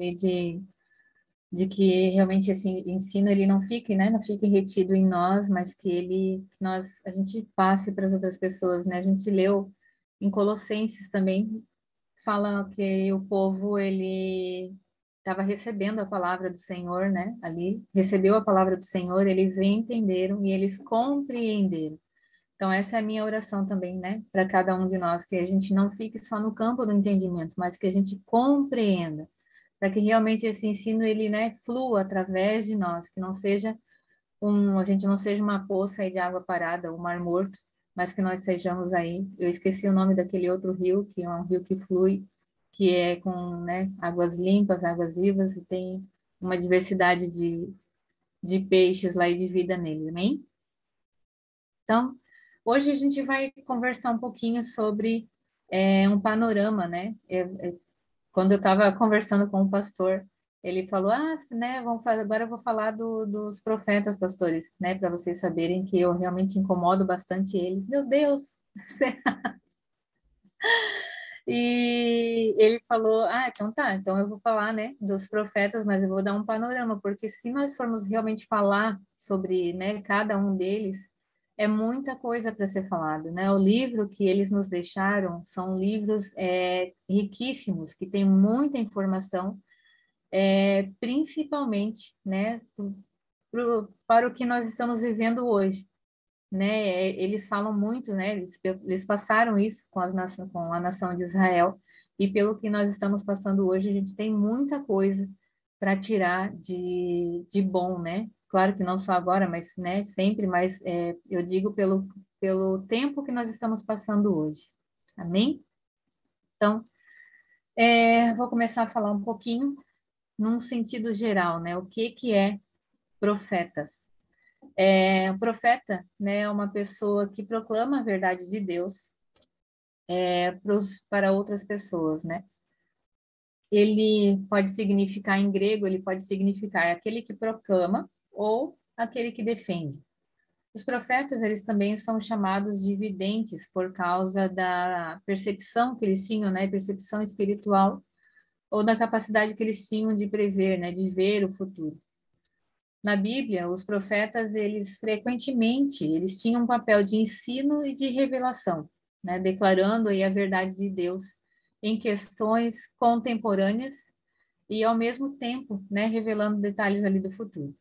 ali de que realmente esse ensino ele não fique, né, não fique retido em nós, mas que a gente passe para as outras pessoas, né? A gente leu em Colossenses também, fala que o povo ele estava recebendo a palavra do Senhor, né? Ali recebeu a palavra do Senhor, eles entenderam e eles compreenderam. Então essa é a minha oração também, né, para cada um de nós, que a gente não fique só no campo do entendimento, mas que a gente compreenda, para que realmente esse ensino ele, né, flua através de nós, que não seja a gente não seja uma poça aí de água parada, um mar morto, mas que nós sejamos aí. Eu esqueci o nome daquele outro rio, que é um rio que flui, que é com, né, águas limpas, águas vivas, e tem uma diversidade de peixes lá e de vida nele, amém? Então, hoje a gente vai conversar um pouquinho sobre um panorama, né? Quando eu estava conversando com o pastor, ele falou, né, agora eu vou falar dos profetas, pastores, né, para vocês saberem que eu realmente incomodo bastante eles. Meu Deus! E ele falou, então tá, então eu vou falar, né, dos profetas, mas eu vou dar um panorama, porque se nós formos realmente falar sobre, né, cada um deles, é muita coisa para ser falado, né? O livro que eles nos deixaram são livros riquíssimos, que têm muita informação, principalmente, né, para o que nós estamos vivendo hoje, né? Eles falam muito, né? Eles passaram isso com a nação de Israel, e pelo que nós estamos passando hoje, a gente tem muita coisa para tirar de bom, né? Claro que não só agora, mas, né, sempre, mas eu digo pelo tempo que nós estamos passando hoje. Amém? Então, vou começar a falar um pouquinho num sentido geral, né? O que é profetas? O profeta, né, é uma pessoa que proclama a verdade de Deus para outras pessoas, né? Ele pode significar, em grego, ele pode significar aquele que proclama ou aquele que defende. Os profetas, eles também são chamados de videntes por causa da percepção que eles tinham, né, percepção espiritual, ou da capacidade que eles tinham de prever, né, de ver o futuro. Na Bíblia, os profetas, eles frequentemente, eles tinham um papel de ensino e de revelação, né, declarando aí a verdade de Deus em questões contemporâneas e, ao mesmo tempo, né, revelando detalhes ali do futuro.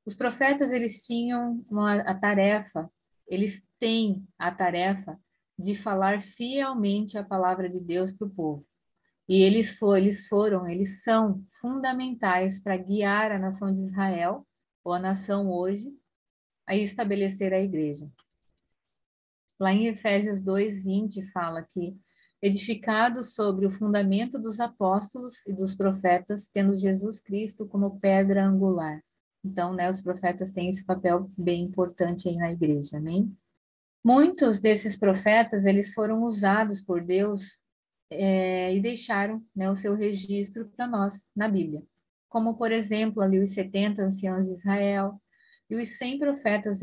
Os profetas, eles tinham a tarefa, eles têm a tarefa de falar fielmente a palavra de Deus para o povo. E eles são fundamentais para guiar a nação de Israel, ou a nação hoje, a estabelecer a igreja. Lá em Efésios 2:20 fala que, edificados sobre o fundamento dos apóstolos e dos profetas, tendo Jesus Cristo como pedra angular. Então, né, os profetas têm esse papel bem importante aí na igreja, amém? Muitos desses profetas, eles foram usados por Deus e deixaram, né, o seu registro para nós na Bíblia. Como, por exemplo, ali os 70 anciãos de Israel e os 100 profetas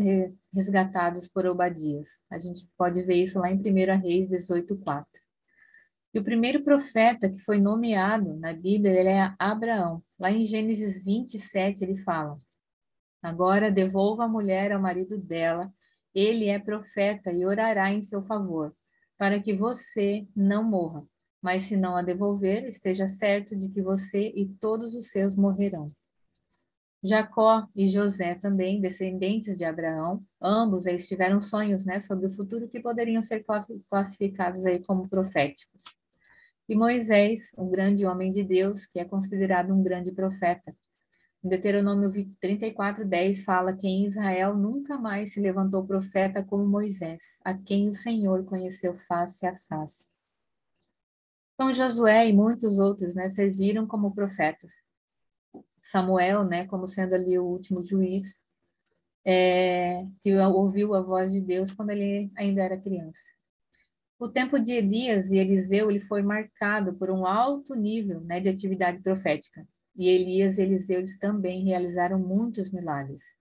resgatados por Obadias. A gente pode ver isso lá em 1 Reis 18:4. E o primeiro profeta que foi nomeado na Bíblia, ele é Abraão. Lá em Gênesis 27, ele fala: agora devolva a mulher ao marido dela, ele é profeta e orará em seu favor, para que você não morra. Mas se não a devolver, esteja certo de que você e todos os seus morrerão. Jacó e José também, descendentes de Abraão, ambos eles tiveram sonhos, né, sobre o futuro que poderiam ser classificados aí como proféticos. E Moisés, um grande homem de Deus, que é considerado um grande profeta. Em Deuteronômio 34:10 fala que em Israel nunca mais se levantou profeta como Moisés, a quem o Senhor conheceu face a face. Então Josué e muitos outros, né, serviram como profetas. Samuel, né, como sendo ali o último juiz, que ouviu a voz de Deus quando ele ainda era criança. O tempo de Elias e Eliseu ele foi marcado por um alto nível, né, de atividade profética. E Elias e Eliseu eles também realizaram muitos milagres.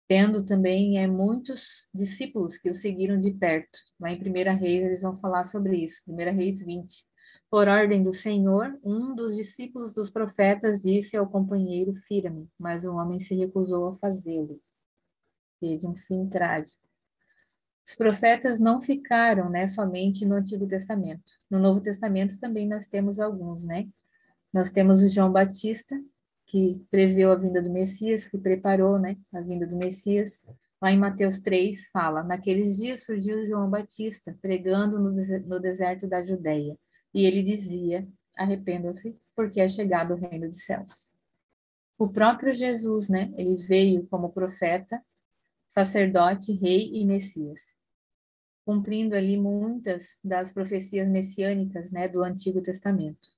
tendo também muitos discípulos que o seguiram de perto. Lá em 1 Reis eles vão falar sobre isso, 1 Reis 20. Por ordem do Senhor, um dos discípulos dos profetas disse ao companheiro: Fira-me, mas o homem se recusou a fazê-lo. Teve um fim trágico. Os profetas não ficaram, né, somente no Antigo Testamento. No Novo Testamento também nós temos alguns, né? Nós temos o João Batista, que previu a vinda do Messias, que preparou, né, a vinda do Messias. Lá em Mateus 3 fala: Naqueles dias surgiu João Batista, pregando no deserto da Judéia. E ele dizia: Arrependam-se, porque é chegado o reino dos céus. O próprio Jesus, né, ele veio como profeta, sacerdote, rei e Messias, cumprindo ali muitas das profecias messiânicas, né, do Antigo Testamento.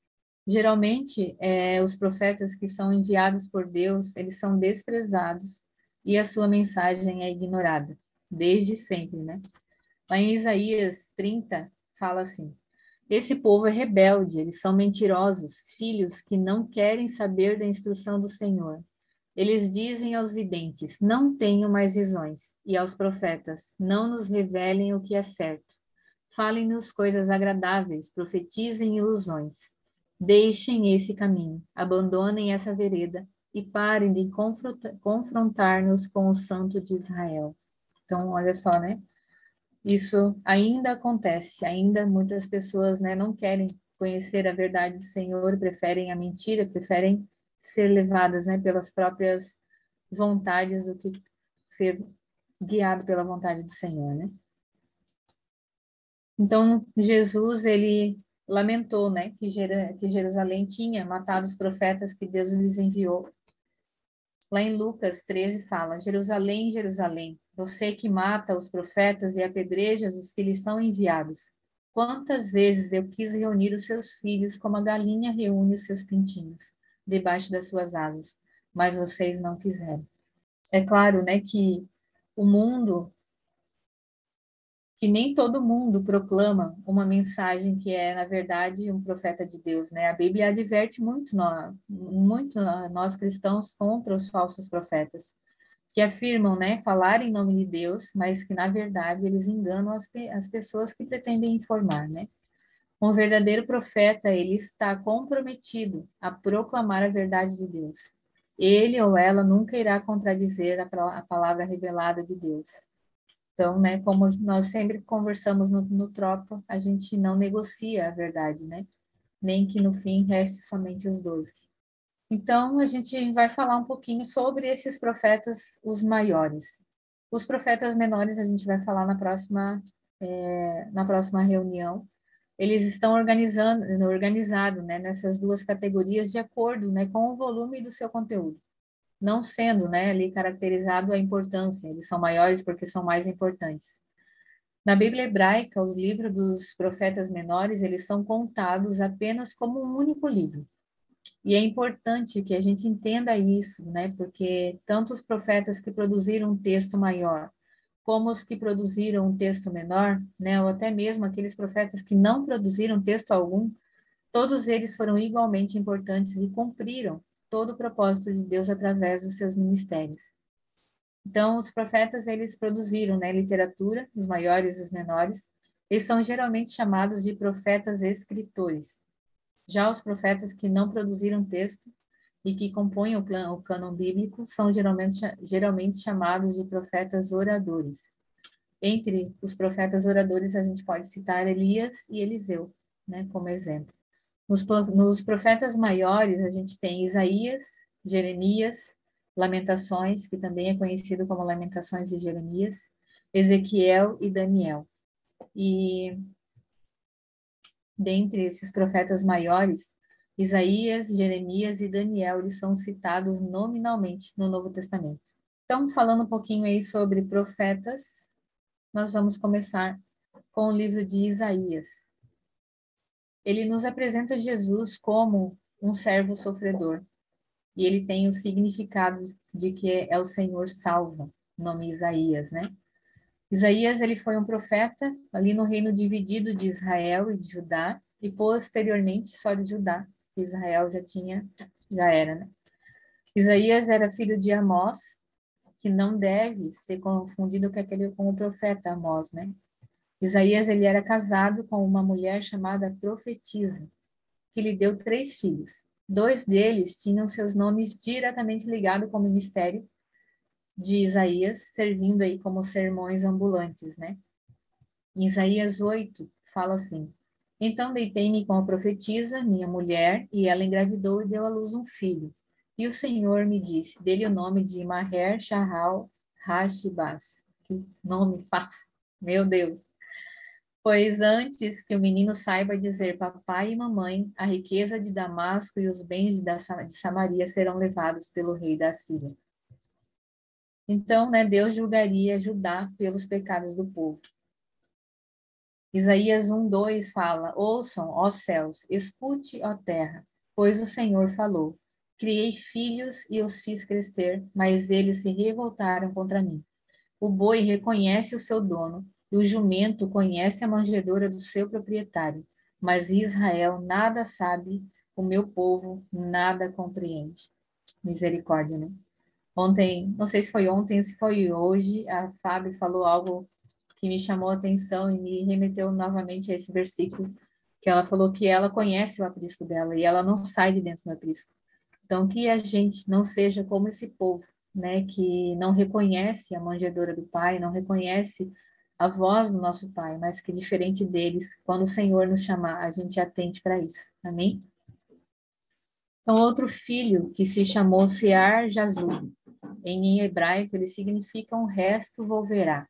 Geralmente, os profetas que são enviados por Deus, eles são desprezados e a sua mensagem é ignorada, desde sempre, né? Lá em Isaías 30, fala assim: Esse povo é rebelde, eles são mentirosos, filhos que não querem saber da instrução do Senhor. Eles dizem aos videntes: Não tenham mais visões, e aos profetas: Não nos revelem o que é certo. Falem-nos coisas agradáveis, profetizem ilusões. Deixem esse caminho, abandonem essa vereda e parem de confrontar-nos com o Santo de Israel. Então, olha só, né? Isso ainda acontece, ainda muitas pessoas, né, não querem conhecer a verdade do Senhor, preferem a mentira, preferem ser levadas, né, pelas próprias vontades do que ser guiado pela vontade do Senhor, né? Então, Jesus, ele lamentou, né, que Jerusalém tinha matado os profetas que Deus lhes enviou. Lá em Lucas 13 fala: Jerusalém, Jerusalém, você que mata os profetas e apedrejas os que lhes são enviados. Quantas vezes eu quis reunir os seus filhos como a galinha reúne os seus pintinhos debaixo das suas asas, mas vocês não quiseram. É claro, né, que o mundo, que nem todo mundo proclama uma mensagem que é, na verdade, um profeta de Deus, né? A Bíblia adverte muito nós cristãos contra os falsos profetas, que afirmam, né, falar em nome de Deus, mas que, na verdade, eles enganam as pessoas que pretendem informar, né? Um verdadeiro profeta, ele está comprometido a proclamar a verdade de Deus. Ele ou ela nunca irá contradizer a palavra revelada de Deus. Então, né, como nós sempre conversamos no Tropa, a gente não negocia a verdade, né? Nem que no fim reste somente os 12. Então, a gente vai falar um pouquinho sobre esses profetas, os maiores. Os profetas menores, a gente vai falar na próxima reunião. Eles estão organizados, né, nessas duas categorias de acordo, né, com o volume do seu conteúdo, não sendo, né, ali caracterizado a importância. Eles são maiores porque são mais importantes. Na Bíblia hebraica, os livros dos profetas menores, eles são contados apenas como um único livro. E é importante que a gente entenda isso, né? Porque tanto os profetas que produziram um texto maior, como os que produziram um texto menor, né? Ou até mesmo aqueles profetas que não produziram texto algum, todos eles foram igualmente importantes e cumpriram todo o propósito de Deus através dos seus ministérios. Então, os profetas, eles produziram, né, literatura, os maiores e os menores. Eles são geralmente chamados de profetas escritores. Já os profetas que não produziram texto e que compõem o cânon bíblico são geralmente chamados de profetas oradores. Entre os profetas oradores, a gente pode citar Elias e Eliseu, né, como exemplo. Nos profetas maiores, a gente tem Isaías, Jeremias, Lamentações, que também é conhecido como Lamentações de Jeremias, Ezequiel e Daniel. E dentre esses profetas maiores, Isaías, Jeremias e Daniel, eles são citados nominalmente no Novo Testamento. Então, falando um pouquinho aí sobre profetas, nós vamos começar com o livro de Isaías. Ele nos apresenta Jesus como um servo sofredor, e ele tem o significado de que é o Senhor salva, nome Isaías, né? Isaías, ele foi um profeta ali no reino dividido de Israel e de Judá, e posteriormente só de Judá, que Israel já era, né? Isaías era filho de Amós, que não deve ser confundido com o profeta Amós, né? Isaías, ele era casado com uma mulher chamada profetisa, que lhe deu 3 filhos. 2 deles tinham seus nomes diretamente ligados com o ministério de Isaías, servindo aí como sermões ambulantes, né? Em Isaías 8, fala assim: Então deitei-me com a profetisa, minha mulher, e ela engravidou e deu à luz um filho. E o Senhor me disse: Dê-lhe o nome de Maher Shahal Hashibaz. Que nome fácil, meu Deus! Pois antes que o menino saiba dizer papai e mamãe, a riqueza de Damasco e os bens de Samaria serão levados pelo rei da Síria. Então, né, Deus julgaria Judá pelos pecados do povo. Isaías 1:2 fala: Ouçam, ó céus, escute, ó terra, pois o Senhor falou. Criei filhos e os fiz crescer, mas eles se revoltaram contra mim. O boi reconhece o seu dono, e o jumento conhece a manjedoura do seu proprietário. Mas Israel nada sabe, o meu povo nada compreende. Misericórdia, né? Ontem, não sei se foi ontem ou se foi hoje, a Fábio falou algo que me chamou a atenção e me remeteu novamente a esse versículo, que ela falou que ela conhece o aprisco dela e ela não sai de dentro do aprisco. Então, que a gente não seja como esse povo, né, que não reconhece a manjedoura do Pai, não reconhece a voz do nosso Pai, mas que diferente deles, quando o Senhor nos chamar, a gente atente para isso. Amém? Então, outro filho que se chamou Sear Jazub, em hebraico ele significa um resto volverá.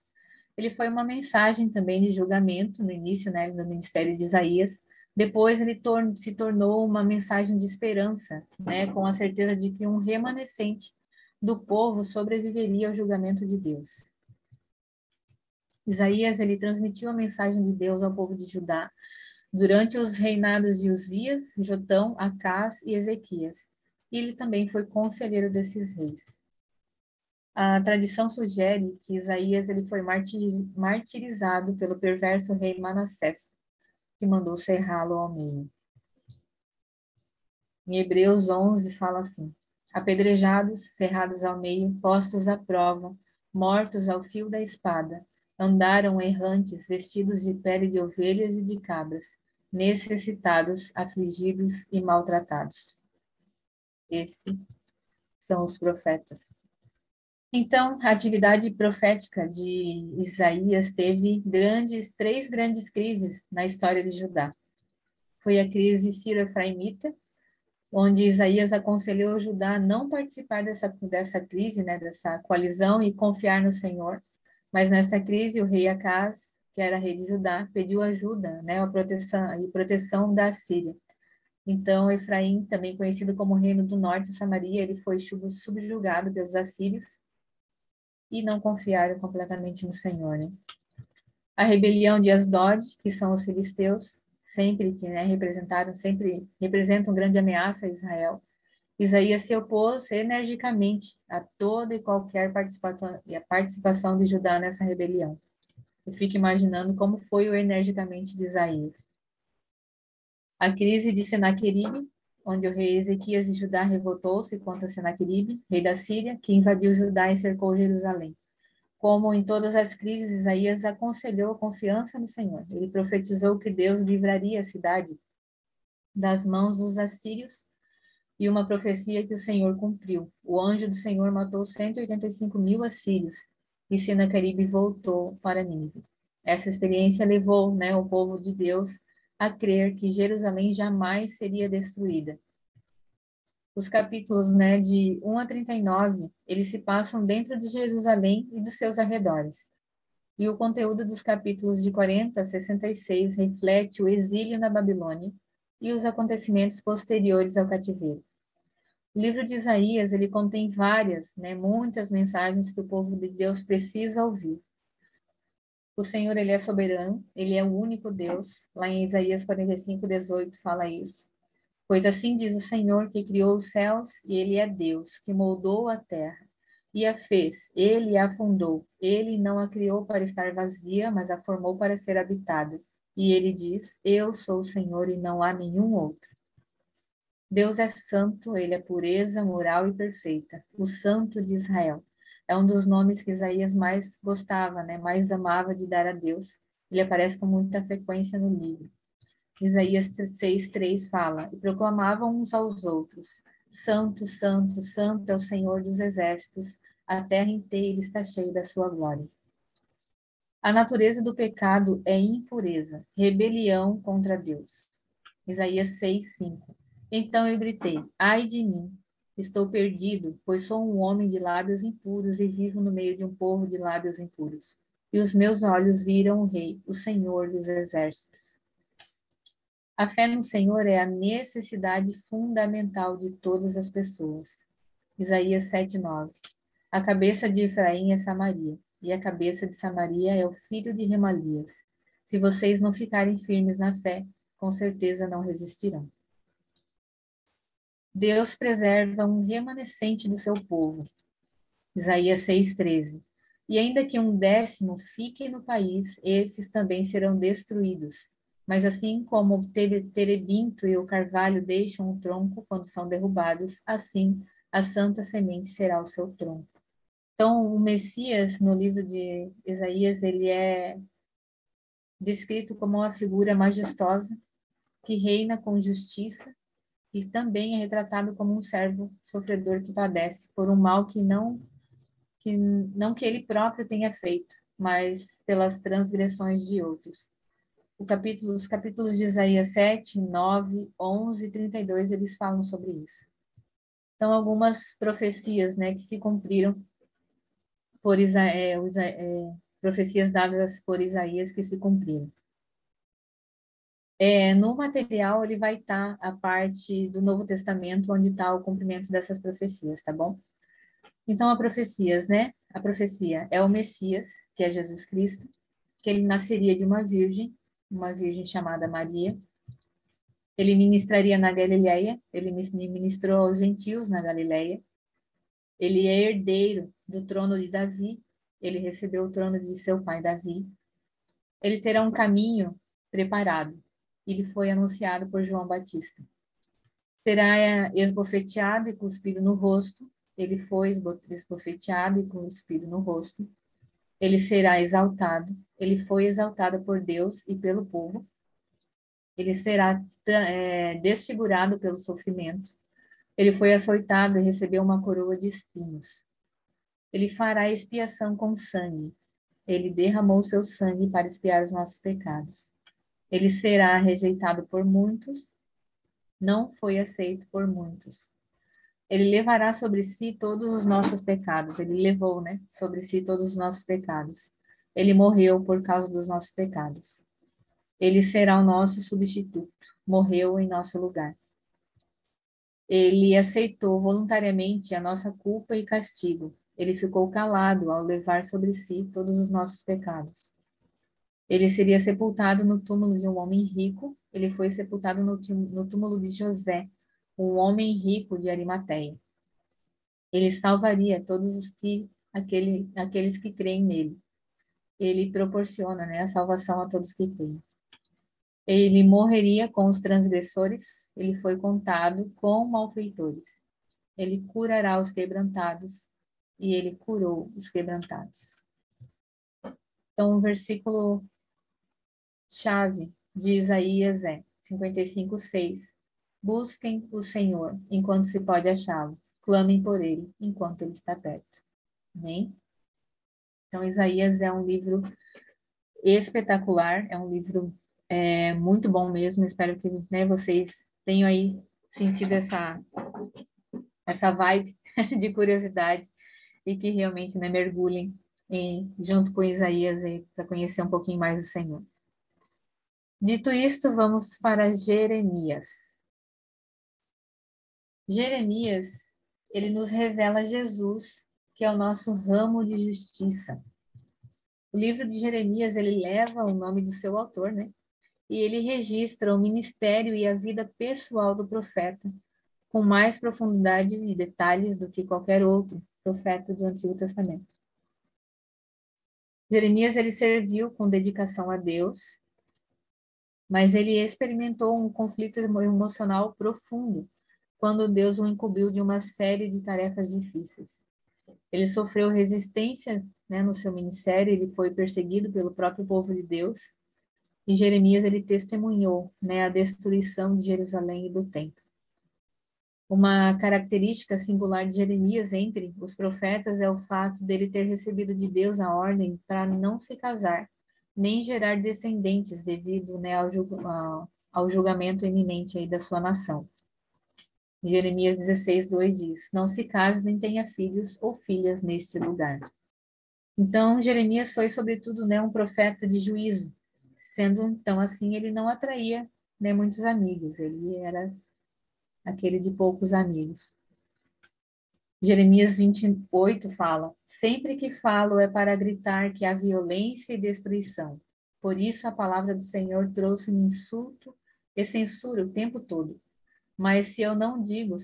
Ele foi uma mensagem também de julgamento no início, né, do ministério de Isaías. Depois ele se tornou uma mensagem de esperança, né, com a certeza de que um remanescente do povo sobreviveria ao julgamento de Deus. Isaías, ele transmitiu a mensagem de Deus ao povo de Judá durante os reinados de Uzias, Jotão, Acás e Ezequias. E ele também foi conselheiro desses reis. A tradição sugere que Isaías ele foi martirizado pelo perverso rei Manassés, que mandou serrá-lo ao meio. Em Hebreus 11 fala assim: apedrejados, cerrados ao meio, postos à prova, mortos ao fio da espada, andaram errantes, vestidos de pele de ovelhas e de cabras, necessitados, afligidos e maltratados. Esses são os profetas. Então, a atividade profética de Isaías teve 3 grandes crises na história de Judá. Foi a crise sírio-efraimita, onde Isaías aconselhou Judá a não participar dessa crise, né, dessa coalizão e confiar no Senhor. Mas nessa crise, o rei Acás, que era rei de Judá, pediu ajuda, né, a proteção da Síria. Então, Efraim, também conhecido como Reino do Norte, Samaria, ele foi subjugado pelos assírios e não confiaram completamente no Senhor, né? A rebelião de Asdod, que são os filisteus, sempre representam grande ameaça a Israel. Isaías se opôs energicamente a toda e qualquer participação de Judá nessa rebelião. Eu fico imaginando como foi o energicamente de Isaías. A crise de Senaqueribe, onde o rei Ezequias de Judá revoltou-se contra Senaqueribe, rei da Síria, que invadiu Judá e cercou Jerusalém. Como em todas as crises, Isaías aconselhou a confiança no Senhor. Ele profetizou que Deus livraria a cidade das mãos dos assírios e uma profecia que o Senhor cumpriu. O anjo do Senhor matou 185.000 assírios e Senaqueribe voltou para Nínive. Essa experiência levou, né, o povo de Deus a crer que Jerusalém jamais seria destruída. Os capítulos, né, de 1 a 39, eles se passam dentro de Jerusalém e dos seus arredores. E o conteúdo dos capítulos de 40 a 66 reflete o exílio na Babilônia e os acontecimentos posteriores ao cativeiro. O livro de Isaías, ele contém muitas mensagens que o povo de Deus precisa ouvir. O Senhor, ele é soberano, ele é o único Deus. Lá em Isaías 45:18 fala isso. Pois assim diz o Senhor que criou os céus, e ele é Deus, que moldou a terra e a fez. Ele a fundou. Ele não a criou para estar vazia, mas a formou para ser habitada. E ele diz: Eu sou o Senhor e não há nenhum outro. Deus é santo, ele é pureza moral e perfeita, o Santo de Israel. É um dos nomes que Isaías mais gostava, né? Mais amava de dar a Deus. Ele aparece com muita frequência no livro. Isaías 6:3 fala: "E proclamavam uns aos outros: Santo, Santo, Santo é o Senhor dos exércitos, a terra inteira está cheia da sua glória." A natureza do pecado é impureza, rebelião contra Deus. Isaías 6:5. Então eu gritei: Ai de mim! Estou perdido, pois sou um homem de lábios impuros e vivo no meio de um povo de lábios impuros. E os meus olhos viram o Rei, o Senhor dos exércitos. A fé no Senhor é a necessidade fundamental de todas as pessoas. Isaías 7:9. A cabeça de Efraim é Samaria, e a cabeça de Samaria é o filho de Remalias. Se vocês não ficarem firmes na fé, com certeza não resistirão. Deus preserva um remanescente do seu povo. Isaías 6:13. E ainda que 1/10 fique no país, esses também serão destruídos. Mas assim como o terebinto e o carvalho deixam o tronco quando são derrubados, assim a santa semente será o seu tronco. Então, o Messias, no livro de Isaías, ele é descrito como uma figura majestosa que reina com justiça e também é retratado como um servo sofredor que padece por um mal que ele próprio tenha feito, mas pelas transgressões de outros. Os capítulos de Isaías 7, 9, 11 e 32, eles falam sobre isso. Então, algumas profecias, né, que se cumpriram por profecias dadas por Isaías que se cumpriram. No material, ele vai estar a parte do Novo Testamento, onde está o cumprimento dessas profecias, tá bom? Então, a profecia é o Messias, que é Jesus Cristo, que ele nasceria de uma virgem chamada Maria. Ele ministraria na Galileia, ele ministrou aos gentios na Galileia. Ele é herdeiro do trono de Davi, ele recebeu o trono de seu pai Davi. Ele terá um caminho preparado. Ele foi anunciado por João Batista. Será esbofeteado e cuspido no rosto. Ele foi esbofeteado e cuspido no rosto. Ele será exaltado. Ele foi exaltado por Deus e pelo povo. Ele será desfigurado pelo sofrimento. Ele foi açoitado e recebeu uma coroa de espinhos. Ele fará expiação com sangue. Ele derramou seu sangue para expiar os nossos pecados. Ele será rejeitado por muitos, não foi aceito por muitos. Ele levará sobre si todos os nossos pecados. Ele levou, né, sobre si todos os nossos pecados. Ele morreu por causa dos nossos pecados. Ele será o nosso substituto. Morreu em nosso lugar. Ele aceitou voluntariamente a nossa culpa e castigo. Ele ficou calado ao levar sobre si todos os nossos pecados. Ele seria sepultado no túmulo de um homem rico. Ele foi sepultado no túmulo de José, um homem rico de Arimateia. Ele salvaria aqueles que creem nele. Ele proporciona, né, a salvação a todos que creem. Ele morreria com os transgressores. Ele foi contado com malfeitores. Ele curará os quebrantados e ele curou os quebrantados. Então, o versículo chave de Isaías é 55:6. Busquem o Senhor enquanto se pode achá-lo. Clamem por ele enquanto ele está perto. Amém? Então, Isaías é um livro espetacular, é um livro muito bom mesmo. Espero que, né, vocês tenham aí sentido essa vibe de curiosidade e que realmente, né, mergulhem junto com Isaías para conhecer um pouquinho mais do Senhor. Dito isto, vamos para Jeremias. Jeremias, ele nos revela Jesus, que é o nosso ramo de justiça. O livro de Jeremias, ele leva o nome do seu autor, né? E ele registra o ministério e a vida pessoal do profeta, com mais profundidade e detalhes do que qualquer outro profeta do Antigo Testamento. Jeremias, ele serviu com dedicação a Deus, mas ele experimentou um conflito emocional profundo quando Deus o incumbiu de uma série de tarefas difíceis. Ele sofreu resistência, né, no seu ministério, ele foi perseguido pelo próprio povo de Deus. E Jeremias, ele testemunhou, né, a destruição de Jerusalém e do templo. Uma característica singular de Jeremias entre os profetas é o fato dele ter recebido de Deus a ordem para não se casar, nem gerar descendentes devido, né, ao julgamento iminente aí da sua nação. Jeremias 16:2 diz: Não se case nem tenha filhos ou filhas neste lugar. Então, Jeremias foi, sobretudo, né, um profeta de juízo, sendo então assim, ele não atraía, né, muitos amigos, ele era aquele de poucos amigos. Jeremias 28 fala: Sempre que falo é para gritar que há violência e destruição. Por isso a palavra do Senhor trouxe-me insulto e censura o tempo todo. Mas se eu não digo,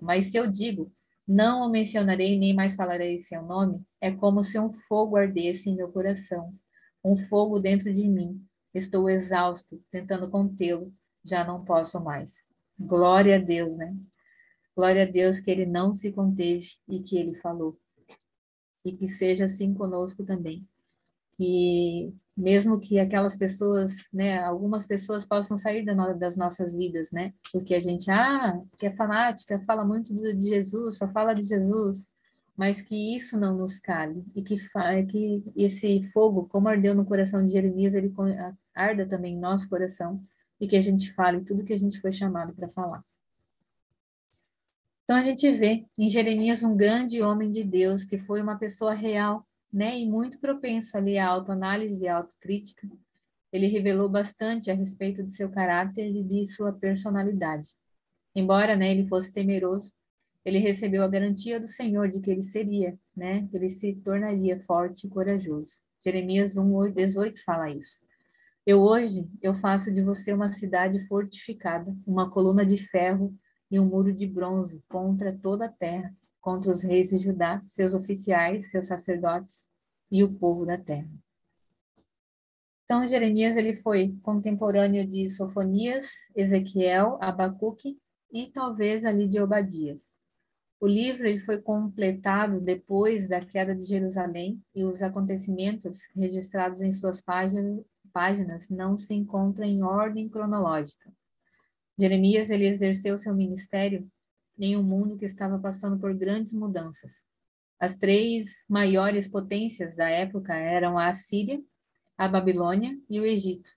mas se eu digo, não o mencionarei nem mais falarei seu nome, é como se um fogo ardesse em meu coração, um fogo dentro de mim. Estou exausto, tentando contê-lo, já não posso mais. Glória a Deus, né? Glória a Deus que ele não se conteve e que ele falou. E que seja assim conosco também. Que mesmo que aquelas pessoas, né, algumas pessoas possam sair das nossas vidas, né, porque a gente, que é fanática, fala muito de Jesus, só fala de Jesus, mas que isso não nos cale, e que esse fogo, como ardeu no coração de Jeremias, ele arda também em nosso coração, e que a gente fale tudo que a gente foi chamado para falar. Então a gente vê em Jeremias um grande homem de Deus, que foi uma pessoa real, né, e muito propenso ali à autoanálise e à autocrítica. Ele revelou bastante a respeito de seu caráter e de sua personalidade. Embora, né, ele fosse temeroso, ele recebeu a garantia do Senhor de que ele seria, né, que ele se tornaria forte e corajoso. Jeremias 1:18 fala isso. Eu faço de você uma cidade fortificada, uma coluna de ferro e um muro de bronze contra toda a terra, contra os reis de Judá, seus oficiais, seus sacerdotes e o povo da terra. Então, Jeremias ele foi contemporâneo de Sofonias, Ezequiel, Abacuque e talvez ali de Obadias. O livro ele foi completado depois da queda de Jerusalém e os acontecimentos registrados em suas páginas não se encontram em ordem cronológica. Jeremias ele exerceu seu ministério em um mundo que estava passando por grandes mudanças. As três maiores potências da época eram a Assíria, a Babilônia e o Egito.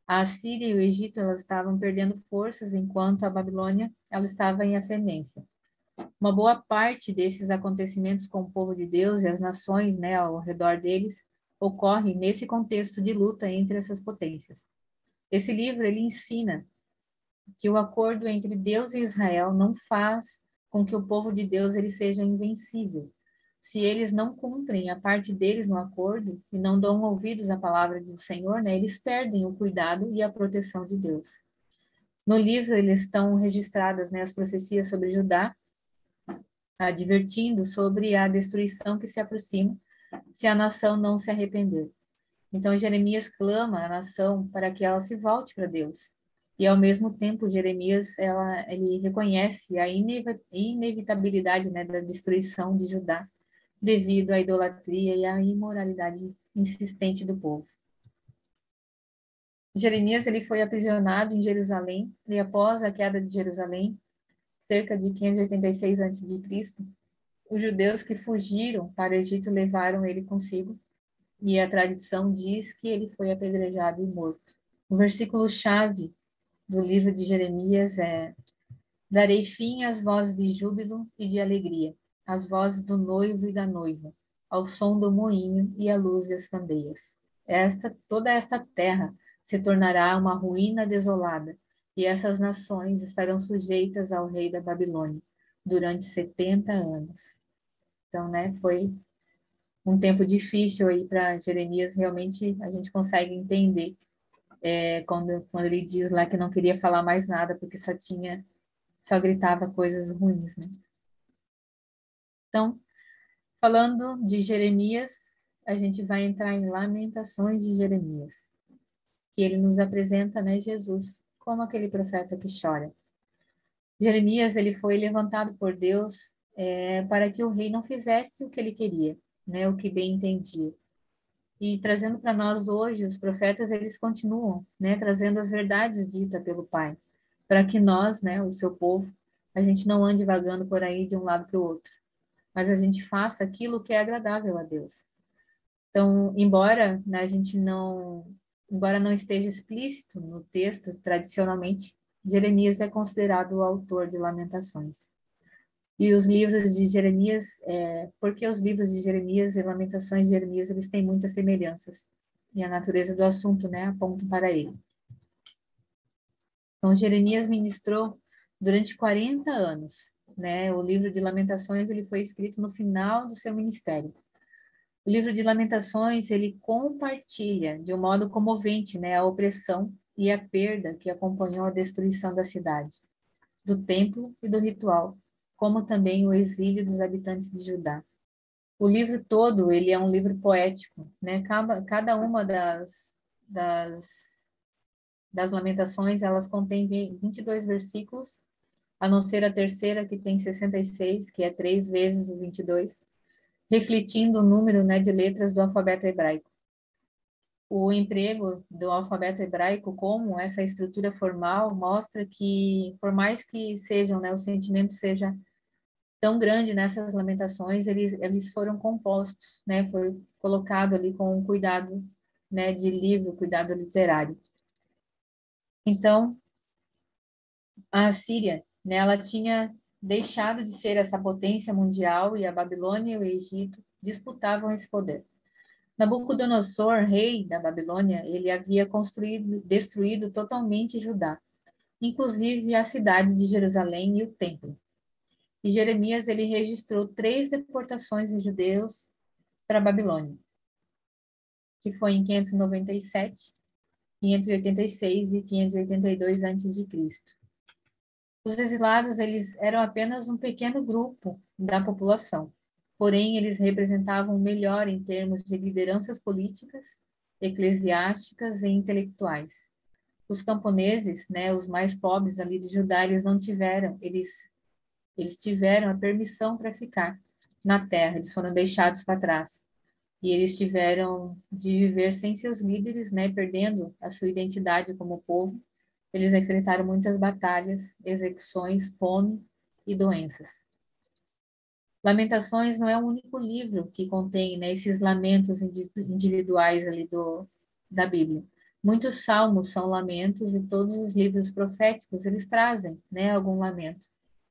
A Assíria e o Egito elas estavam perdendo forças enquanto a Babilônia ela estava em ascendência. Uma boa parte desses acontecimentos com o povo de Deus e as nações, né, ao redor deles, ocorre nesse contexto de luta entre essas potências. Esse livro ele ensina que o acordo entre Deus e Israel não faz com que o povo de Deus ele seja invencível. Se eles não cumprem a parte deles no acordo e não dão ouvidos à palavra do Senhor, né, eles perdem o cuidado e a proteção de Deus. No livro, eles estão registradas, né, as profecias sobre Judá, advertindo sobre a destruição que se aproxima se a nação não se arrepender. Então, Jeremias clama à nação para que ela se volte para Deus. E, ao mesmo tempo, Jeremias ele reconhece a inevitabilidade, né, da destruição de Judá devido à idolatria e à imoralidade insistente do povo. Jeremias ele foi aprisionado em Jerusalém e, após a queda de Jerusalém, cerca de 586 a.C., os judeus que fugiram para o Egito levaram ele consigo, e a tradição diz que ele foi apedrejado e morto. O versículo-chave do livro de Jeremias é: Darei fim às vozes de júbilo e de alegria, às vozes do noivo e da noiva, ao som do moinho e à luz das candeias. Toda esta terra se tornará uma ruína desolada, e essas nações estarão sujeitas ao rei da Babilônia durante 70 anos. Então, né, foi um tempo difícil aí para Jeremias. Realmente a gente consegue entender quando ele diz lá que não queria falar mais nada porque só gritava coisas ruins, né? Então, falando de Jeremias, a gente vai entrar em Lamentações de Jeremias, que ele nos apresenta, né, Jesus como aquele profeta que chora. Jeremias ele foi levantado por Deus para que o rei não fizesse o que ele queria, né, o que bem entendia. E trazendo para nós hoje, os profetas, eles continuam, né, trazendo as verdades ditas pelo Pai, para que nós, né, o seu povo, a gente não ande vagando por aí de um lado para o outro, mas a gente faça aquilo que é agradável a Deus. Então, embora, né, a gente não, embora não esteja explícito no texto, tradicionalmente, Jeremias é considerado o autor de Lamentações. E os livros de Jeremias, porque os livros de Jeremias e Lamentações de Jeremias, eles têm muitas semelhanças. E a natureza do assunto, né, aponta para ele. Então, Jeremias ministrou durante 40 anos, né? O livro de Lamentações, ele foi escrito no final do seu ministério. O livro de Lamentações, ele compartilha de um modo comovente, né, a opressão e a perda que acompanhou a destruição da cidade, do templo e do ritual, como também o exílio dos habitantes de Judá. O livro todo, ele é um livro poético, né? Cada uma das lamentações, elas contêm 22 versículos, a não ser a terceira, que tem 66, que é 3 vezes o 22, refletindo o número, né, de letras do alfabeto hebraico. O emprego do alfabeto hebraico como essa estrutura formal mostra que, por mais que sejam, né, o sentimento seja tão grande nessas lamentações, eles foram compostos, né, foi colocado ali com um cuidado, né, de livro, cuidado literário. Então, a Síria, né, ela tinha deixado de ser essa potência mundial e a Babilônia e o Egito disputavam esse poder. Nabucodonosor, rei da Babilônia, ele havia destruído totalmente Judá, inclusive a cidade de Jerusalém e o templo. E Jeremias, ele registrou 3 deportações de judeus para a Babilônia, que foi em 597, 586 e 582 a.C. Os exilados, eles eram apenas um pequeno grupo da população, porém eles representavam o melhor em termos de lideranças políticas, eclesiásticas e intelectuais. Os camponeses, né, os mais pobres ali de Judá, eles não tiveram, eles tiveram a permissão para ficar na terra, eles foram deixados para trás. E eles tiveram de viver sem seus líderes, né, perdendo a sua identidade como povo. Eles enfrentaram muitas batalhas, execuções, fome e doenças. Lamentações não é o único livro que contém, né, esses lamentos individuais ali da Bíblia. Muitos salmos são lamentos e todos os livros proféticos eles trazem, né, algum lamento,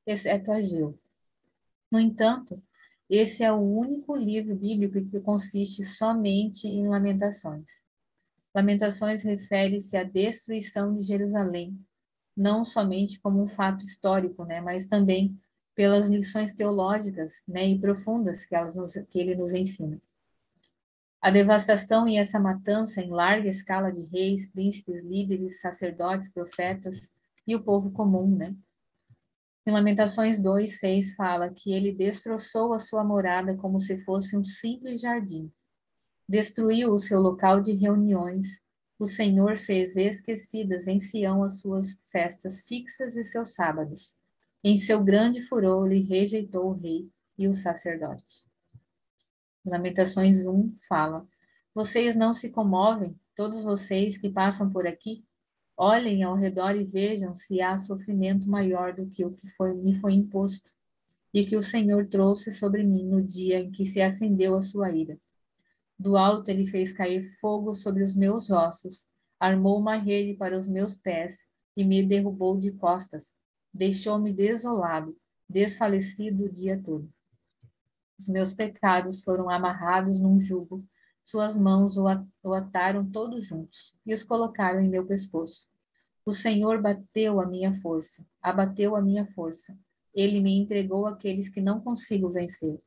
exceto Ageu. No entanto, esse é o único livro bíblico que consiste somente em lamentações. Lamentações refere-se à destruição de Jerusalém, não somente como um fato histórico, né, mas também pelas lições teológicas, né, e profundas que ele nos ensina. A devastação e essa matança em larga escala de reis, príncipes, líderes, sacerdotes, profetas e o povo comum, né? Em Lamentações 2:6 fala que ele destroçou a sua morada como se fosse um simples jardim. Destruiu o seu local de reuniões. O Senhor fez esquecidas em Sião as suas festas fixas e seus sábados. Em seu grande furor, ele rejeitou o rei e o sacerdote. Lamentações 1 fala: Vocês não se comovem, todos vocês que passam por aqui? Olhem ao redor e vejam se há sofrimento maior do que o que me foi imposto e que o Senhor trouxe sobre mim no dia em que se acendeu a sua ira. Do alto ele fez cair fogo sobre os meus ossos, armou uma rede para os meus pés e me derrubou de costas. Deixou-me desolado, desfalecido o dia todo. Os meus pecados foram amarrados num jugo, suas mãos o ataram todos juntos e os colocaram em meu pescoço. O Senhor bateu a minha força, abateu a minha força. Ele me entregou àqueles que não consigo vencer.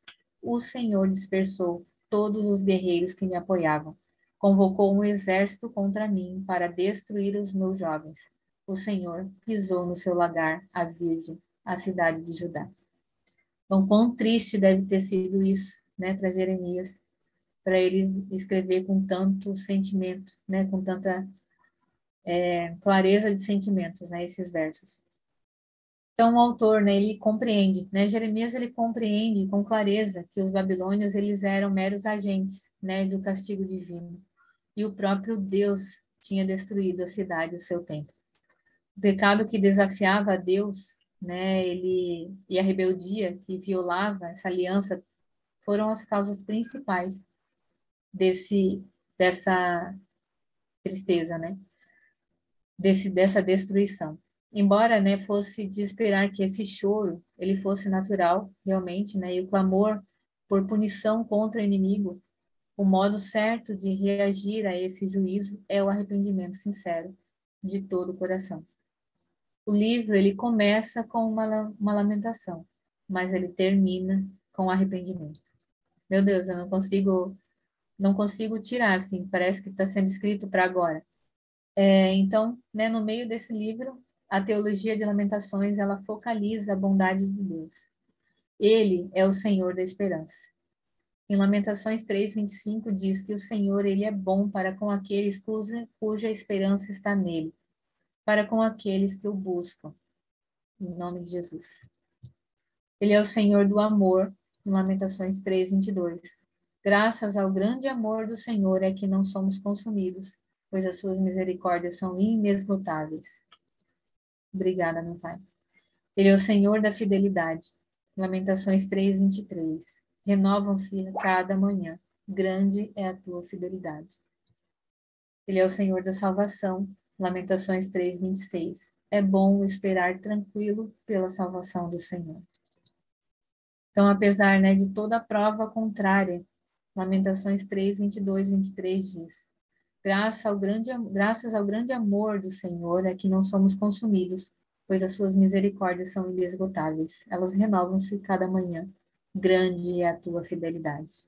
O Senhor dispersou todos os guerreiros que me apoiavam. Convocou um exército contra mim para destruir os meus jovens. O Senhor pisou no seu lagar a Virgem, a cidade de Judá. Então, quão triste deve ter sido isso, né, para Jeremias, para ele escrever com tanto sentimento, né, com tanta clareza de sentimentos, né, esses versos. Então, o autor, né, ele compreende, né, Jeremias, ele compreende com clareza que os babilônios, eles eram meros agentes, né, do castigo divino. E o próprio Deus tinha destruído a cidade, o seu templo. O pecado que desafiava a Deus, né, e a rebeldia que violava essa aliança foram as causas principais dessa tristeza, né, dessa destruição. Embora, né, fosse de esperar que esse choro ele fosse natural, realmente, né, e o clamor por punição contra o inimigo, o modo certo de reagir a esse juízo é o arrependimento sincero de todo o coração. O livro ele começa com uma lamentação, mas ele termina com arrependimento. Meu Deus, eu não consigo tirar assim, parece que está sendo escrito para agora. Então, né, no meio desse livro, a teologia de Lamentações, ela focaliza a bondade de Deus. Ele é o Senhor da esperança. Em Lamentações 3:25 diz que o Senhor, ele é bom para com aqueles cuja esperança está nele, para com aqueles que o buscam, em nome de Jesus. Ele é o Senhor do amor, em Lamentações 3:22. Graças ao grande amor do Senhor é que não somos consumidos, pois as suas misericórdias são inesgotáveis. Obrigada, meu Pai. Ele é o Senhor da fidelidade. Lamentações 3:23. Renovam-se a cada manhã. Grande é a tua fidelidade. Ele é o Senhor da salvação. Lamentações 3:26. É bom esperar tranquilo pela salvação do Senhor. Então, apesar, né, de toda a prova contrária, Lamentações 3:22, 23 diz: Graças ao grande amor do Senhor é que não somos consumidos, pois as suas misericórdias são inesgotáveis. Elas renovam-se cada manhã. Grande é a tua fidelidade.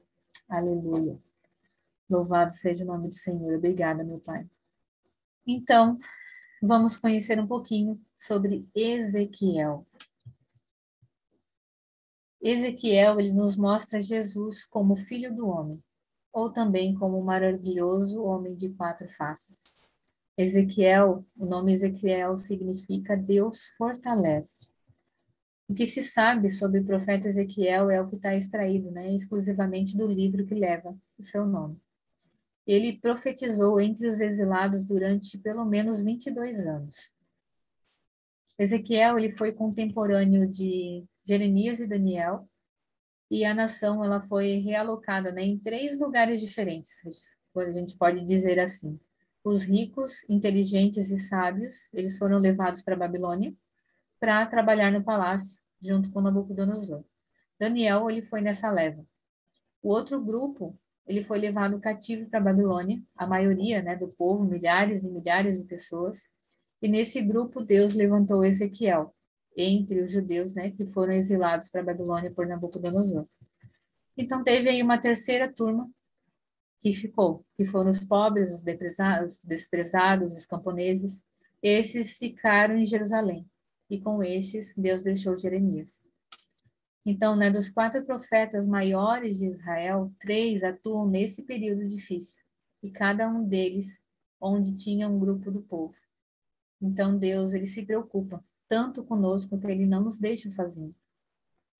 Aleluia. Louvado seja o nome do Senhor. Obrigada, meu Pai. Então, vamos conhecer um pouquinho sobre Ezequiel. Ezequiel, ele nos mostra Jesus como filho do homem, ou também como um maravilhoso homem de quatro faces. Ezequiel, o nome Ezequiel significa Deus fortalece. O que se sabe sobre o profeta Ezequiel é o que está extraído, né, exclusivamente do livro que leva o seu nome. Ele profetizou entre os exilados durante pelo menos 22 anos. Ezequiel, ele foi contemporâneo de Jeremias e Daniel, e a nação ela foi realocada, né, em três lugares diferentes, a gente pode dizer assim. Os ricos, inteligentes e sábios, eles foram levados para a Babilônia para trabalhar no palácio, junto com Nabucodonosor. Daniel, ele foi nessa leva. O outro grupo, ele foi levado cativo para a Babilônia, a maioria, né, do povo, milhares e milhares de pessoas. E nesse grupo, Deus levantou Ezequiel, entre os judeus, né, que foram exilados para a Babilônia por Nabucodonosor. Então, teve aí uma terceira turma que ficou, que foram os pobres, os desprezados, os camponeses. Esses ficaram em Jerusalém. E com estes, Deus deixou Jeremias. Então, né, dos 4 profetas maiores de Israel, 3 atuam nesse período difícil. E cada um deles, onde tinha um grupo do povo. Então, Deus, ele se preocupa tanto conosco que ele não nos deixa sozinhos.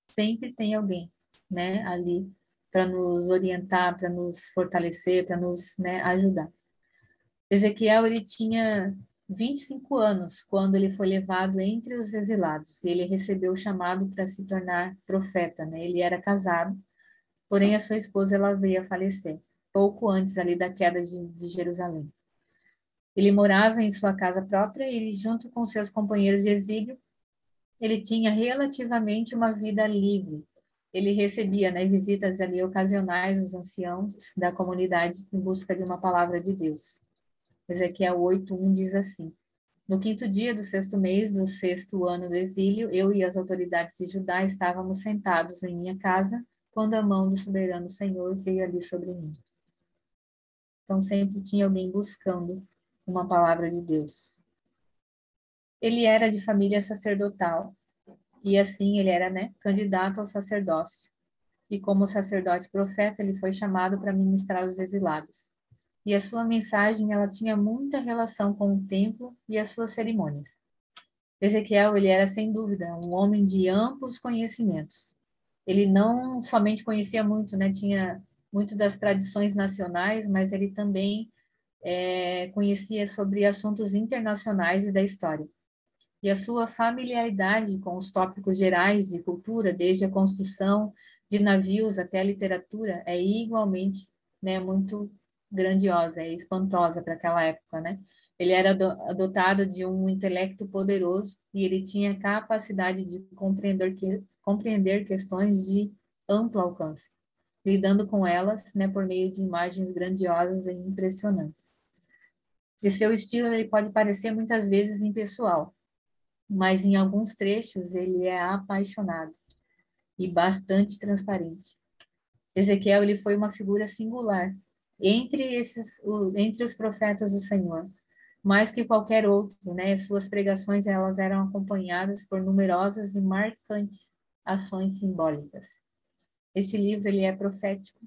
Sempre tem alguém, né, ali para nos orientar, para nos fortalecer, para nos, né, ajudar. Ezequiel, ele tinha 25 anos quando ele foi levado entre os exilados e ele recebeu o chamado para se tornar profeta, né? Ele era casado, porém a sua esposa ela veio a falecer pouco antes ali da queda de Jerusalém. Ele morava em sua casa própria e ele, junto com seus companheiros de exílio, ele tinha relativamente uma vida livre. Ele recebia, né, visitas ali ocasionais dos anciãos da comunidade em busca de uma palavra de Deus. Ezequiel 8:1 diz assim: No 5º dia do 6º mês do 6º ano do exílio, eu e as autoridades de Judá estávamos sentados em minha casa, quando a mão do soberano Senhor veio ali sobre mim. Então sempre tinha alguém buscando uma palavra de Deus. Ele era de família sacerdotal, e assim ele era, né, candidato ao sacerdócio. E como sacerdote profeta, ele foi chamado para ministrar aos exilados. E a sua mensagem, ela tinha muita relação com o templo e as suas cerimônias. Ezequiel, ele era sem dúvida um homem de amplos conhecimentos. Ele não somente conhecia muito, né? Tinha muito das tradições nacionais, mas ele também conhecia sobre assuntos internacionais e da história. E a sua familiaridade com os tópicos gerais de cultura, desde a construção de navios até a literatura, é igualmente, né, muito grandiosa, é espantosa para aquela época, né? Ele era dotado de um intelecto poderoso e ele tinha capacidade de compreender questões de amplo alcance, lidando com elas, né, por meio de imagens grandiosas e impressionantes. E seu estilo ele pode parecer muitas vezes impessoal, mas em alguns trechos ele é apaixonado e bastante transparente. Ezequiel ele foi uma figura singular entre os profetas do Senhor, mais que qualquer outro, né? Suas pregações elas eram acompanhadas por numerosas e marcantes ações simbólicas. Este livro ele é profético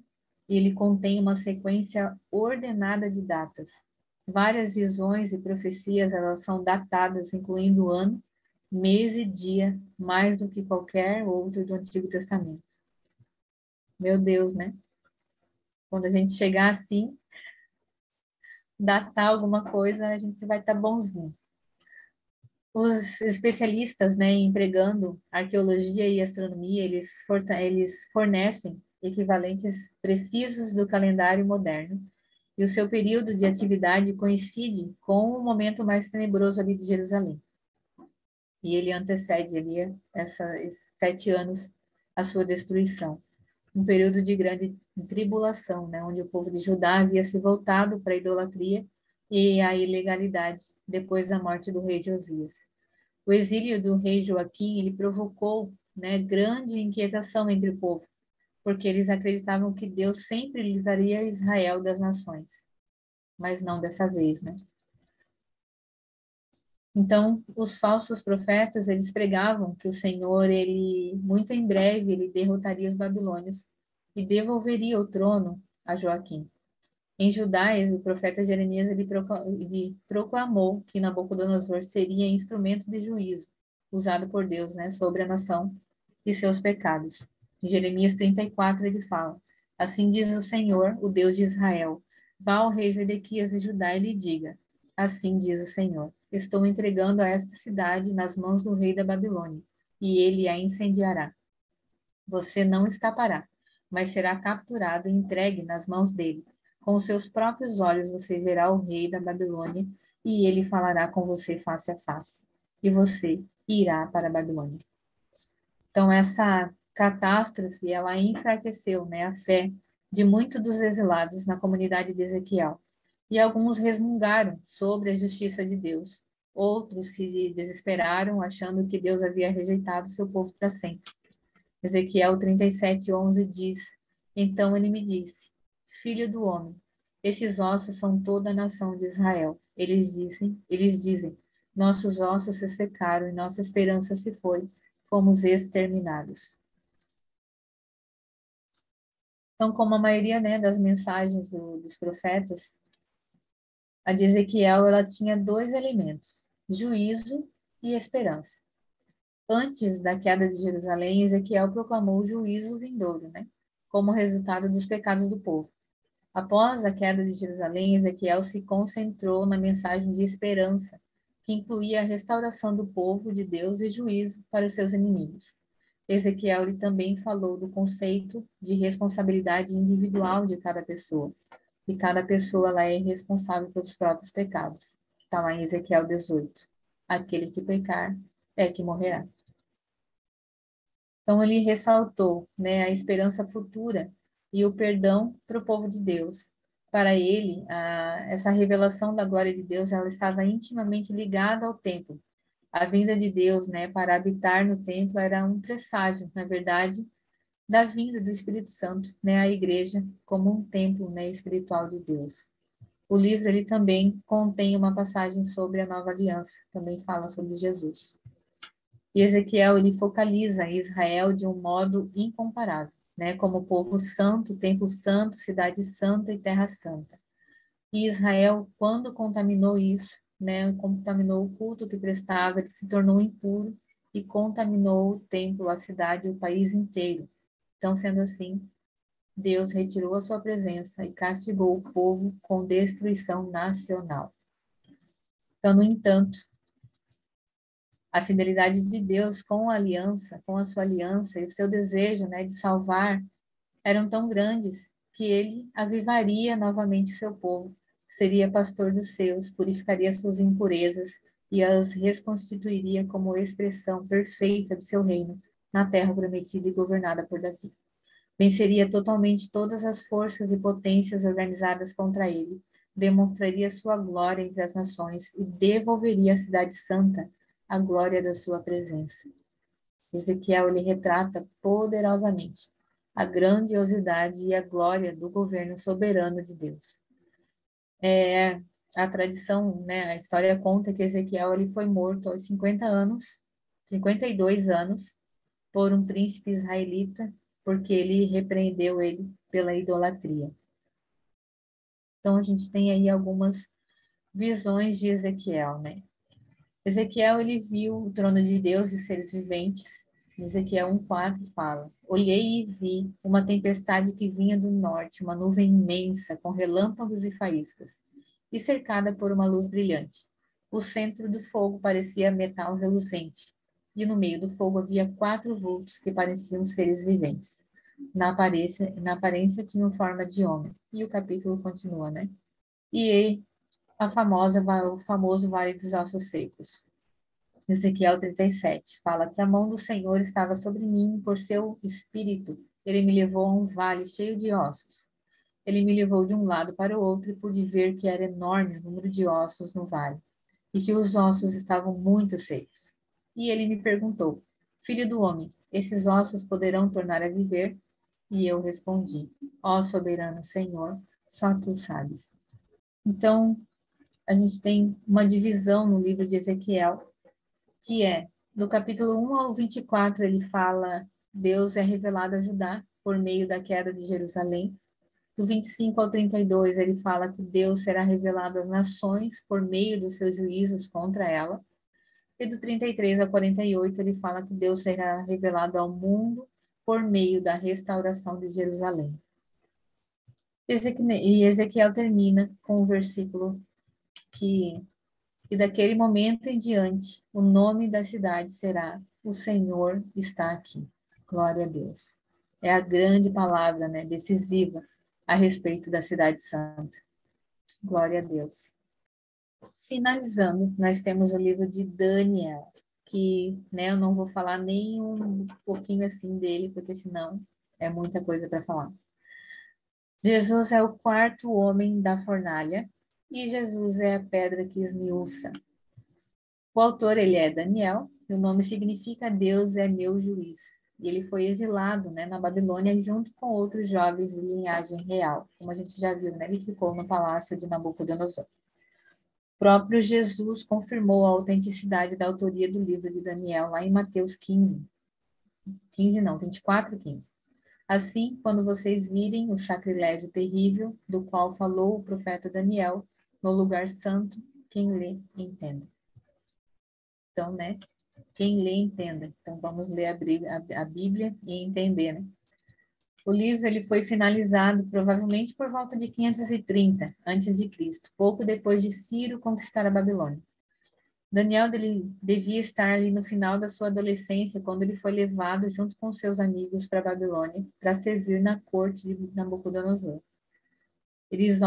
e ele contém uma sequência ordenada de datas. Várias visões e profecias elas são datadas, incluindo o ano, mês e dia, mais do que qualquer outro do Antigo Testamento. Meu Deus, né? Quando a gente chegar assim, datar alguma coisa, a gente vai estar bonzinho. Os especialistas, né, empregando arqueologia e astronomia, eles fornecem equivalentes precisos do calendário moderno, e o seu período de atividade coincide com o momento mais tenebroso ali de Jerusalém. E ele antecede ali esses 7 anos a sua destruição. Um período de grande tribulação, né, onde o povo de Judá havia se voltado para a idolatria e a ilegalidade depois da morte do rei Josias. O exílio do rei Joaquim ele provocou, né, grande inquietação entre o povo, porque eles acreditavam que Deus sempre livraria Israel das nações, mas não dessa vez, né? Então, os falsos profetas, eles pregavam que o Senhor, ele muito em breve, ele derrotaria os babilônios e devolveria o trono a Joaquim. Em Judá, o profeta Jeremias ele proclamou que Nabucodonosor seria instrumento de juízo usado por Deus, né, sobre a nação e seus pecados. Em Jeremias 34 ele fala: Assim diz o Senhor, o Deus de Israel: Vá ao rei Zedequias de Judá e lhe diga: Assim diz o Senhor: Estou entregando a esta cidade nas mãos do rei da Babilônia, e ele a incendiará. Você não escapará, mas será capturado e entregue nas mãos dele. Com os seus próprios olhos você verá o rei da Babilônia, e ele falará com você face a face. E você irá para a Babilônia. Então, essa catástrofe, ela enfraqueceu, né, a fé de muitos dos exilados na comunidade de Ezequiel. E alguns resmungaram sobre a justiça de Deus. Outros se desesperaram, achando que Deus havia rejeitado seu povo para sempre. Ezequiel 37:11 diz: Então ele me disse: Filho do homem, esses ossos são toda a nação de Israel. Eles dizem: Nossos ossos se secaram e nossa esperança se foi, fomos exterminados. Então, como a maioria, né, das mensagens dos profetas, a de Ezequiel ela tinha dois elementos: juízo e esperança. Antes da queda de Jerusalém, Ezequiel proclamou o juízo vindouro, né, como resultado dos pecados do povo. Após a queda de Jerusalém, Ezequiel se concentrou na mensagem de esperança, que incluía a restauração do povo de Deus e juízo para os seus inimigos. Ezequiel também falou do conceito de responsabilidade individual de cada pessoa, e cada pessoa ela é responsável pelos próprios pecados. Está lá em Ezequiel 18. Aquele que pecar é que morrerá. Então, ele ressaltou, né, a esperança futura e o perdão para o povo de Deus. Para ele, essa revelação da glória de Deus, ela estava intimamente ligada ao templo. A vinda de Deus, né, para habitar no templo era um presságio, na verdade, da vinda do Espírito Santo, né, à igreja como um templo, né, espiritual de Deus. O livro ele também contém uma passagem sobre a nova aliança, também fala sobre Jesus. E Ezequiel ele focaliza Israel de um modo incomparável, né, como povo santo, templo santo, cidade santa e terra santa. E Israel, quando contaminou isso, né, contaminou o culto que prestava, ele se tornou impuro e contaminou o templo, a cidade e o país inteiro. Então, sendo assim, Deus retirou a sua presença e castigou o povo com destruição nacional. Então, no entanto, a fidelidade de Deus com a aliança, com a sua aliança e o seu desejo, né, de salvar eram tão grandes que ele avivaria novamente seu povo, seria pastor dos seus, purificaria suas impurezas e as reconstituiria como expressão perfeita do seu reino na terra prometida e governada por Davi. Venceria totalmente todas as forças e potências organizadas contra ele, demonstraria sua glória entre as nações e devolveria à cidade santa a glória da sua presença. Ezequiel ele retrata poderosamente a grandiosidade e a glória do governo soberano de Deus. A tradição, né, a história conta que Ezequiel ele foi morto aos 50 anos, 52 anos, por um príncipe israelita, porque ele repreendeu ele pela idolatria. Então a gente tem aí algumas visões de Ezequiel, né? Ezequiel ele viu o trono de Deus e seres viventes. Ezequiel 1:4 fala: Olhei e vi uma tempestade que vinha do norte, uma nuvem imensa com relâmpagos e faíscas, e cercada por uma luz brilhante. O centro do fogo parecia metal reluzente, e no meio do fogo havia 4 vultos que pareciam seres viventes. Na aparência tinham forma de homem. E o capítulo continua, né? E o famoso Vale dos Ossos Secos. Ezequiel 37 fala que a mão do Senhor estava sobre mim por seu espírito. Ele me levou a um vale cheio de ossos. Ele me levou de um lado para o outro e pude ver que era enorme o número de ossos no vale e que os ossos estavam muito secos. E ele me perguntou: Filho do homem, esses ossos poderão tornar a viver? E eu respondi: Ó soberano Senhor, só tu sabes. Então, a gente tem uma divisão no livro de Ezequiel, que é, do capítulo 1 ao 24, ele fala, Deus é revelado a Judá por meio da queda de Jerusalém. Do 25 ao 32, ele fala que Deus será revelado às nações por meio dos seus juízos contra ela. E do 33 ao 48, ele fala que Deus será revelado ao mundo por meio da restauração de Jerusalém. E Ezequiel termina com o versículo que e daquele momento em diante, o nome da cidade será: O Senhor está aqui. Glória a Deus. É a grande palavra, né, decisiva a respeito da cidade santa. Glória a Deus. Finalizando, nós temos o livro de Daniel, que, né, eu não vou falar nem um pouquinho assim dele, porque senão é muita coisa para falar. Jesus é o 4º homem da fornalha e Jesus é a pedra que esmiuça. O autor, ele é Daniel, e o nome significa Deus é meu juiz. E ele foi exilado, né, na Babilônia junto com outros jovens de linhagem real. Como a gente já viu, né, ele ficou no palácio de Nabucodonosor. O próprio Jesus confirmou a autenticidade da autoria do livro de Daniel lá em Mateus 24:15. Assim, quando vocês virem o sacrilégio terrível do qual falou o profeta Daniel no lugar santo, quem lê, entenda. Então, né? Quem lê, entenda. Então, vamos ler a Bíblia e entender, né? O livro ele foi finalizado provavelmente por volta de 530 a.C., pouco depois de Ciro conquistar a Babilônia. Daniel devia estar ali no final da sua adolescência, quando ele foi levado junto com seus amigos para a Babilônia para servir na corte de Nabucodonosor. Eles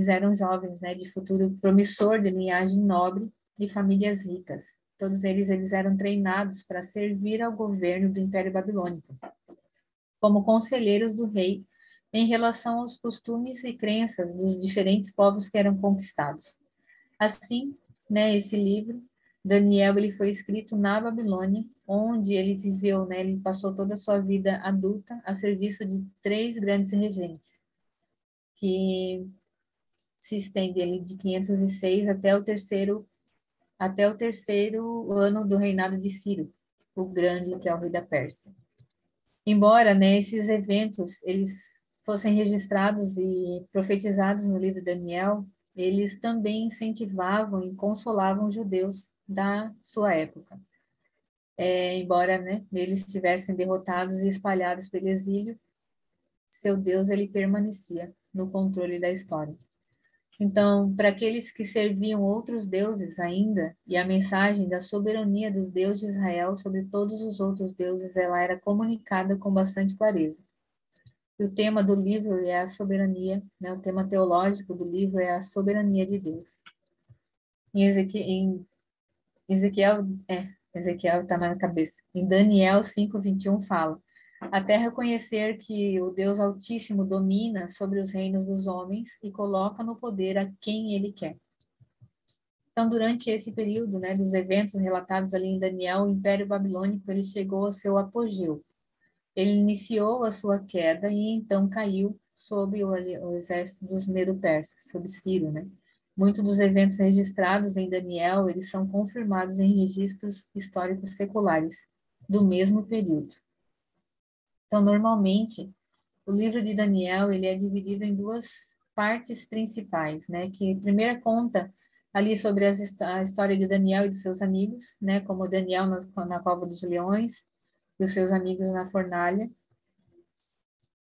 eram jovens, né, de futuro promissor, de linhagem nobre, de famílias ricas. Todos eles eram treinados para servir ao governo do Império Babilônico, como conselheiros do rei em relação aos costumes e crenças dos diferentes povos que eram conquistados. Assim, né, esse livro, Daniel, ele foi escrito na Babilônia, onde ele viveu, né, ele passou toda a sua vida adulta a serviço de 3 grandes regentes, que se estende ali de 506 até o terceiro ano do reinado de Ciro, o Grande, que é o rei da Pérsia. Embora, né, esses eventos eles fossem registrados e profetizados no livro de Daniel, eles também incentivavam e consolavam os judeus da sua época. Embora, né, eles estivessem derrotados e espalhados pelo exílio, seu Deus ele permanecia no controle da história. Então, para aqueles que serviam outros deuses ainda, e a mensagem da soberania do Deus de Israel sobre todos os outros deuses, ela era comunicada com bastante clareza. E o tema do livro é a soberania, né? O tema teológico do livro é a soberania de Deus. Em Ezequiel, Ezequiel está na cabeça. Em Daniel 5:21 fala: até reconhecer que o Deus Altíssimo domina sobre os reinos dos homens e coloca no poder a quem ele quer. Então, durante esse período, né, dos eventos relatados ali em Daniel, o Império Babilônico ele chegou ao seu apogeu. Ele iniciou a sua queda e então caiu sob o exército dos Medo-Persas, sob Ciro, né? Muitos dos eventos registrados em Daniel, eles são confirmados em registros históricos seculares do mesmo período. Então, normalmente, o livro de Daniel, ele é dividido em duas partes principais, né? Que a primeira conta ali sobre a história de Daniel e de seus amigos, né? Como Daniel na cova dos leões e os seus amigos na fornalha.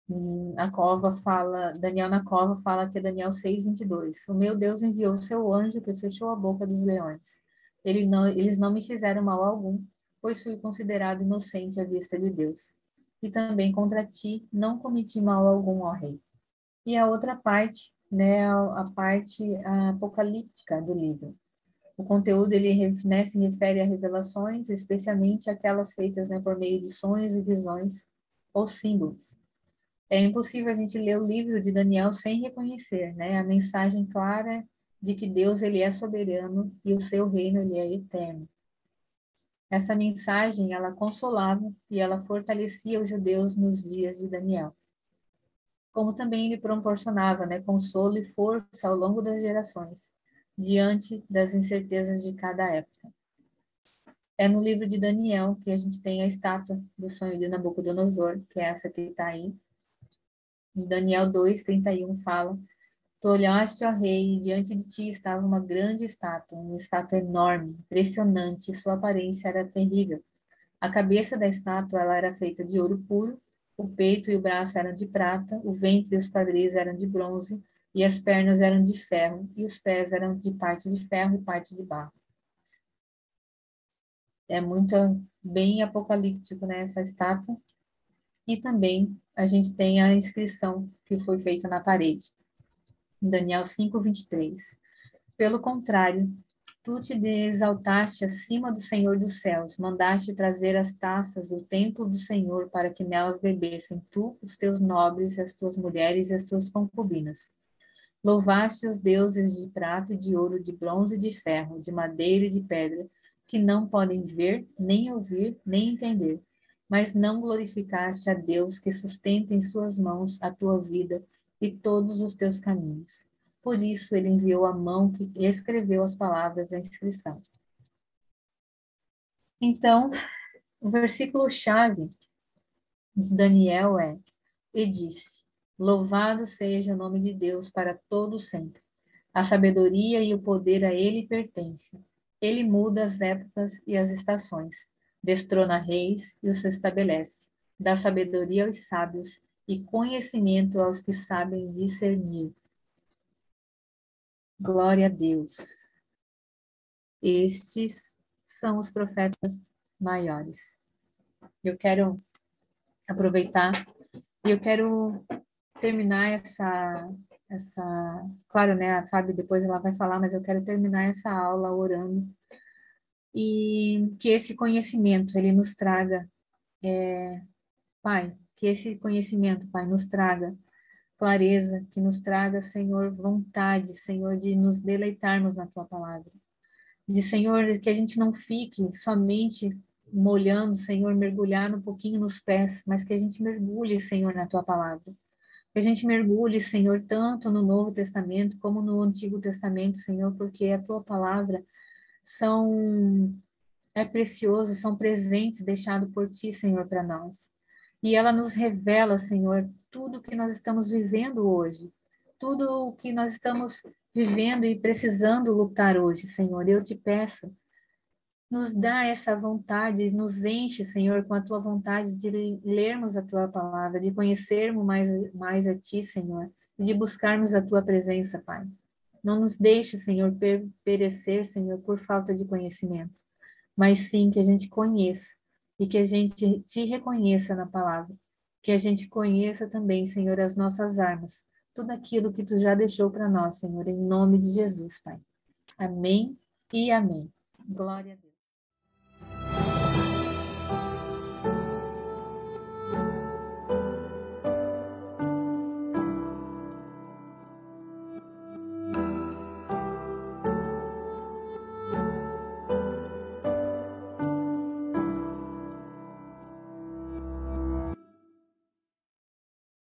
Daniel na cova fala que é Daniel 6:22. O meu Deus enviou seu anjo que fechou a boca dos leões. Eles não me fizeram mal algum, pois fui considerado inocente à vista de Deus. E também contra ti não cometi mal algum, ó rei. E a outra parte, né, a parte apocalíptica do livro. O conteúdo ele, né, se refere a revelações, especialmente aquelas feitas, né, por meio de sonhos e visões ou símbolos. É impossível a gente ler o livro de Daniel sem reconhecer, né, a mensagem clara de que Deus ele é soberano e o seu reino ele é eterno. Essa mensagem ela consolava e ela fortalecia os judeus nos dias de Daniel. Como também ele proporcionava, né, consolo e força ao longo das gerações, diante das incertezas de cada época. É no livro de Daniel que a gente tem a estátua do sonho de Nabucodonosor, que é essa que está aí. Em Daniel 2:31 fala: tu olhaste, ó rei, e diante de ti estava uma grande estátua, uma estátua enorme, impressionante, e sua aparência era terrível. A cabeça da estátua ela era feita de ouro puro, o peito e o braço eram de prata, o ventre e os quadris eram de bronze, e as pernas eram de ferro, e os pés eram de parte de ferro e parte de barro. É muito bem apocalíptico, né, essa estátua. E também a gente tem a inscrição que foi feita na parede. Em Daniel 5:23. Pelo contrário, tu te exaltaste acima do Senhor dos céus, mandaste trazer as taças do templo do Senhor para que nelas bebessem tu, os teus nobres, as tuas mulheres e as tuas concubinas. Louvaste os deuses de prata e de ouro, de bronze e de ferro, de madeira e de pedra, que não podem ver, nem ouvir, nem entender. Mas não glorificaste a Deus que sustenta em suas mãos a tua vida e todos os teus caminhos. Por isso ele enviou a mão que escreveu as palavras da inscrição. Então, o versículo-chave de Daniel é: e disse, louvado seja o nome de Deus para todo sempre. A sabedoria e o poder a ele pertencem. Ele muda as épocas e as estações, destrona reis e os estabelece, dá sabedoria aos sábios e conhecimento aos que sabem discernir. Glória a Deus. Estes são os profetas maiores. Eu quero aproveitar e eu quero terminar claro, né, a Fábio depois ela vai falar, mas eu quero terminar essa aula orando e que esse conhecimento, ele nos traga, Pai, que esse conhecimento, Pai, nos traga clareza, que nos traga, Senhor, vontade, Senhor, de nos deleitarmos na Tua palavra. De, Senhor, que a gente não fique somente molhando, Senhor, mergulhar um pouquinho nos pés, mas que a gente mergulhe, Senhor, na Tua palavra. Que a gente mergulhe, Senhor, tanto no Novo Testamento como no Antigo Testamento, Senhor, porque a Tua palavra é precioso, são presentes deixados por Ti, Senhor, para nós. E ela nos revela, Senhor, tudo o que nós estamos vivendo hoje, tudo o que nós estamos vivendo e precisando lutar hoje, Senhor. Eu te peço, nos dá essa vontade, nos enche, Senhor, com a tua vontade de lermos a tua palavra, de conhecermos mais a ti, Senhor, e de buscarmos a tua presença, Pai. Não nos deixe, Senhor, perecer, Senhor, por falta de conhecimento, mas sim que a gente conheça e que a gente te reconheça na palavra, que a gente conheça também, Senhor, as nossas armas, tudo aquilo que tu já deixou para nós, Senhor, em nome de Jesus, Pai. Amém e amém. Glória a Deus.